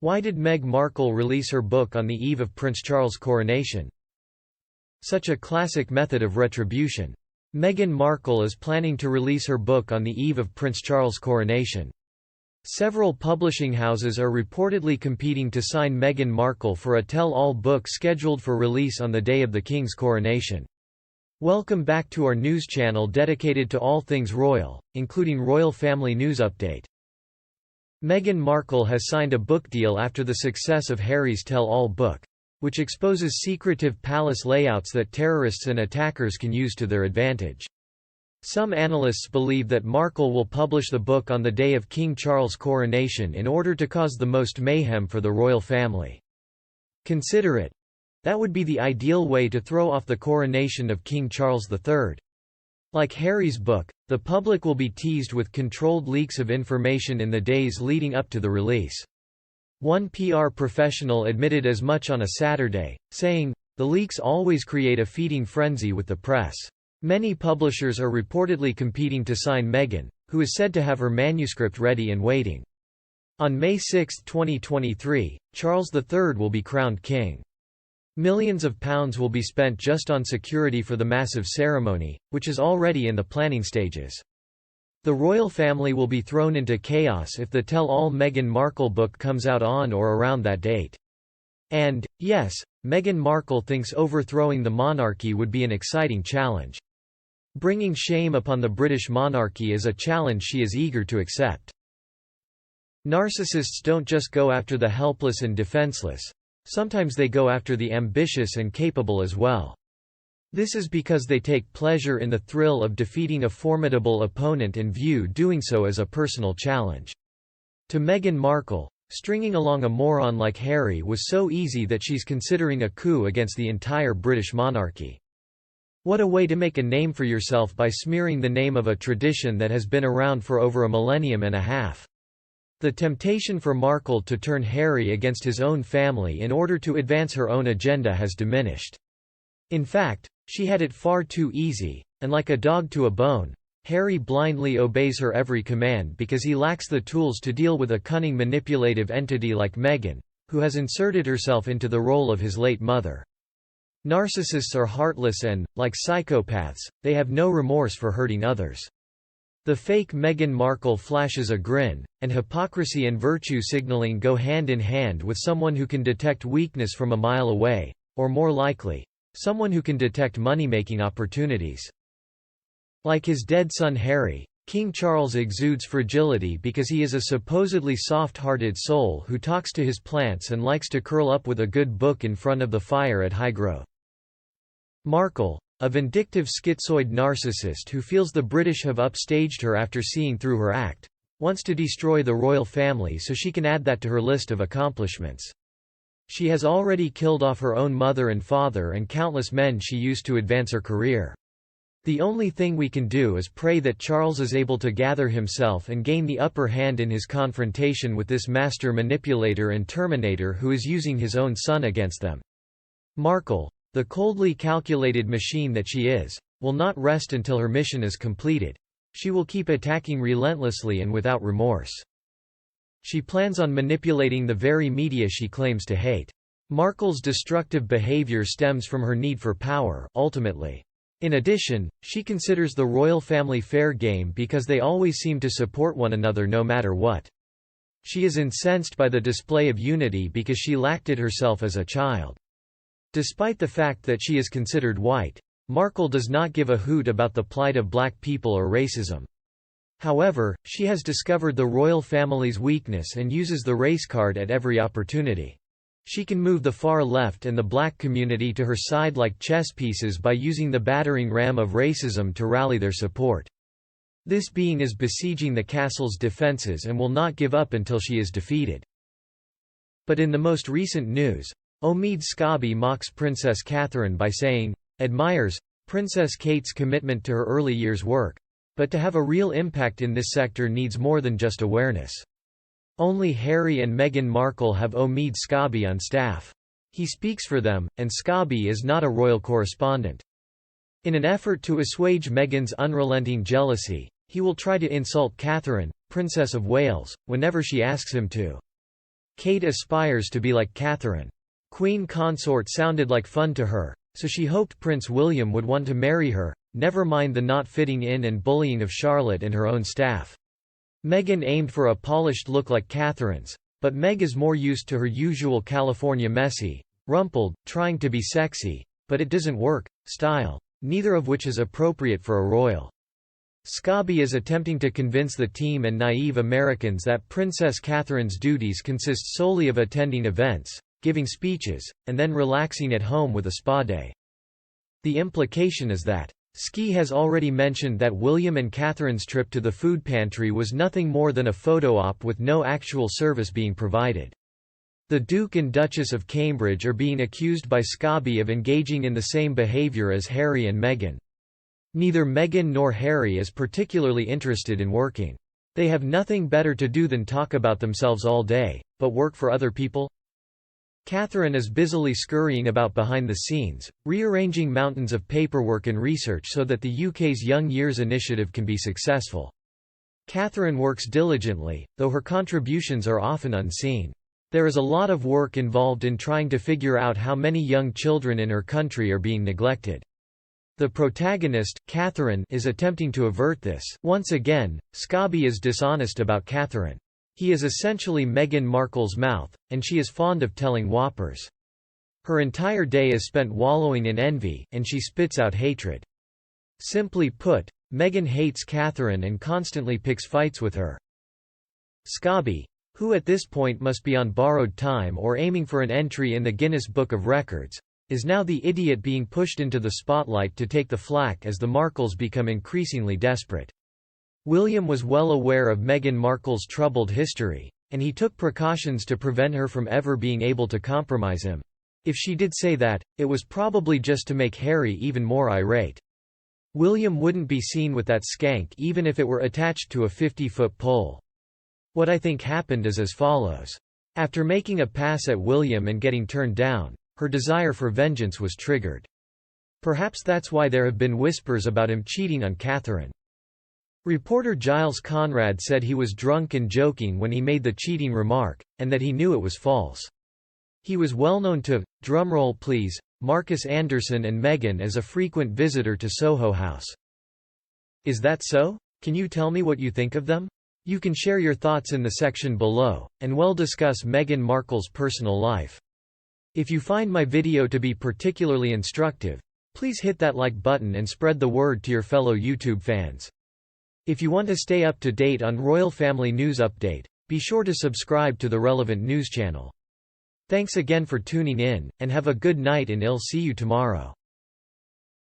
Why did Meg Markle release her book on the eve of Prince Charles' coronation? Such a classic method of retribution. Meghan Markle is planning to release her book on the eve of Prince Charles' coronation. Several publishing houses are reportedly competing to sign Meghan Markle for a tell-all book scheduled for release on the day of the King's coronation. Welcome back to our news channel dedicated to all things royal, including royal family news update. Meghan Markle has signed a book deal after the success of Harry's tell-all book, which exposes secretive palace layouts that terrorists and attackers can use to their advantage. Some analysts believe that Markle will publish the book on the day of King Charles' coronation in order to cause the most mayhem for the royal family. Consider it. That would be the ideal way to throw off the coronation of King Charles III. Like Harry's book, the public will be teased with controlled leaks of information in the days leading up to the release. One PR professional admitted as much on a Saturday, saying, "The leaks always create a feeding frenzy with the press." Many publishers are reportedly competing to sign Meghan, who is said to have her manuscript ready and waiting. On May 6, 2023, Charles III will be crowned king. Millions of pounds will be spent just on security for the massive ceremony, which is already in the planning stages. The royal family will be thrown into chaos if the tell-all Meghan Markle book comes out on or around that date. And, yes, Meghan Markle thinks overthrowing the monarchy would be an exciting challenge. Bringing shame upon the British monarchy is a challenge she is eager to accept. Narcissists don't just go after the helpless and defenseless. Sometimes they go after the ambitious and capable as well. This is because they take pleasure in the thrill of defeating a formidable opponent and view doing so as a personal challenge. To Meghan Markle, stringing along a moron like Harry was so easy that she's considering a coup against the entire British monarchy. What a way to make a name for yourself by smearing the name of a tradition that has been around for over a millennium and a half. The temptation for Markle to turn Harry against his own family in order to advance her own agenda has diminished. In fact, she had it far too easy, and like a dog to a bone, Harry blindly obeys her every command because he lacks the tools to deal with a cunning manipulative entity like Meghan, who has inserted herself into the role of his late mother. Narcissists are heartless and, like psychopaths, they have no remorse for hurting others. The fake Meghan Markle flashes a grin, and hypocrisy and virtue signaling go hand in hand with someone who can detect weakness from a mile away, or more likely, someone who can detect money-making opportunities. Like his dead son Harry, King Charles exudes fragility because he is a supposedly soft-hearted soul who talks to his plants and likes to curl up with a good book in front of the fire at Highgrove. Markle, a vindictive schizoid narcissist who feels the British have upstaged her after seeing through her act, wants to destroy the royal family so she can add that to her list of accomplishments. She has already killed off her own mother and father and countless men she used to advance her career. The only thing we can do is pray that Charles is able to gather himself and gain the upper hand in his confrontation with this master manipulator and terminator who is using his own son against them. Markle, the coldly calculated machine that she is, will not rest until her mission is completed. She will keep attacking relentlessly and without remorse. She plans on manipulating the very media she claims to hate. Markle's destructive behavior stems from her need for power, ultimately. In addition, she considers the royal family fair game because they always seem to support one another no matter what. She is incensed by the display of unity because she lacked it herself as a child. Despite the fact that she is considered white, Markle does not give a hoot about the plight of black people or racism. However, she has discovered the royal family's weakness and uses the race card at every opportunity. She can move the far left and the black community to her side like chess pieces by using the battering ram of racism to rally their support. This being is besieging the castle's defenses and will not give up until she is defeated. But in the most recent news, Omid Scobie mocks Princess Catherine by saying, admires Princess Kate's commitment to her early years' work, but to have a real impact in this sector needs more than just awareness. Only Harry and Meghan Markle have Omid Scobie on staff. He speaks for them, and Scobie is not a royal correspondent. In an effort to assuage Meghan's unrelenting jealousy, he will try to insult Catherine, Princess of Wales, whenever she asks him to. Kate aspires to be like Catherine. Queen consort sounded like fun to her, so she hoped Prince William would want to marry her, never mind the not fitting in and bullying of Charlotte and her own staff. Meghan aimed for a polished look like Catherine's, but Meg is more used to her usual California messy, rumpled, trying to be sexy, but it doesn't work, style, neither of which is appropriate for a royal. Scobie is attempting to convince the team and naive Americans that Princess Catherine's duties consist solely of attending events, giving speeches, and then relaxing at home with a spa day. The implication is that Ski has already mentioned that William and Catherine's trip to the food pantry was nothing more than a photo op with no actual service being provided. The Duke and Duchess of Cambridge are being accused by Scobie of engaging in the same behaviour as Harry and Meghan. Neither Meghan nor Harry is particularly interested in working. They have nothing better to do than talk about themselves all day, but work for other people? Catherine is busily scurrying about behind the scenes, rearranging mountains of paperwork and research so that the UK's Young Years initiative can be successful. Catherine works diligently, though her contributions are often unseen. There is a lot of work involved in trying to figure out how many young children in her country are being neglected. The protagonist, Catherine, is attempting to avert this. Once again, Scobie is dishonest about Catherine. He is essentially Meghan Markle's mouth, and she is fond of telling whoppers. Her entire day is spent wallowing in envy, and she spits out hatred. Simply put, Meghan hates Catherine and constantly picks fights with her. Scobie, who at this point must be on borrowed time or aiming for an entry in the Guinness Book of Records, is now the idiot being pushed into the spotlight to take the flak as the Markles become increasingly desperate. William was well aware of Meghan Markle's troubled history, and he took precautions to prevent her from ever being able to compromise him. If she did say that, it was probably just to make Harry even more irate. William wouldn't be seen with that skank even if it were attached to a 50-foot pole. What I think happened is as follows. After making a pass at William and getting turned down, her desire for vengeance was triggered. Perhaps that's why there have been whispers about him cheating on Catherine. Reporter Giles Conrad said he was drunk and joking when he made the cheating remark, and that he knew it was false. He was well known to, drumroll please, Marcus Anderson and Meghan as a frequent visitor to Soho House. Is that so? Can you tell me what you think of them? You can share your thoughts in the section below, and we'll discuss Meghan Markle's personal life. If you find my video to be particularly instructive, please hit that like button and spread the word to your fellow YouTube fans. If you want to stay up to date on Royal Family News Update, be sure to subscribe to the relevant news channel. Thanks again for tuning in, and have a good night and I'll see you tomorrow.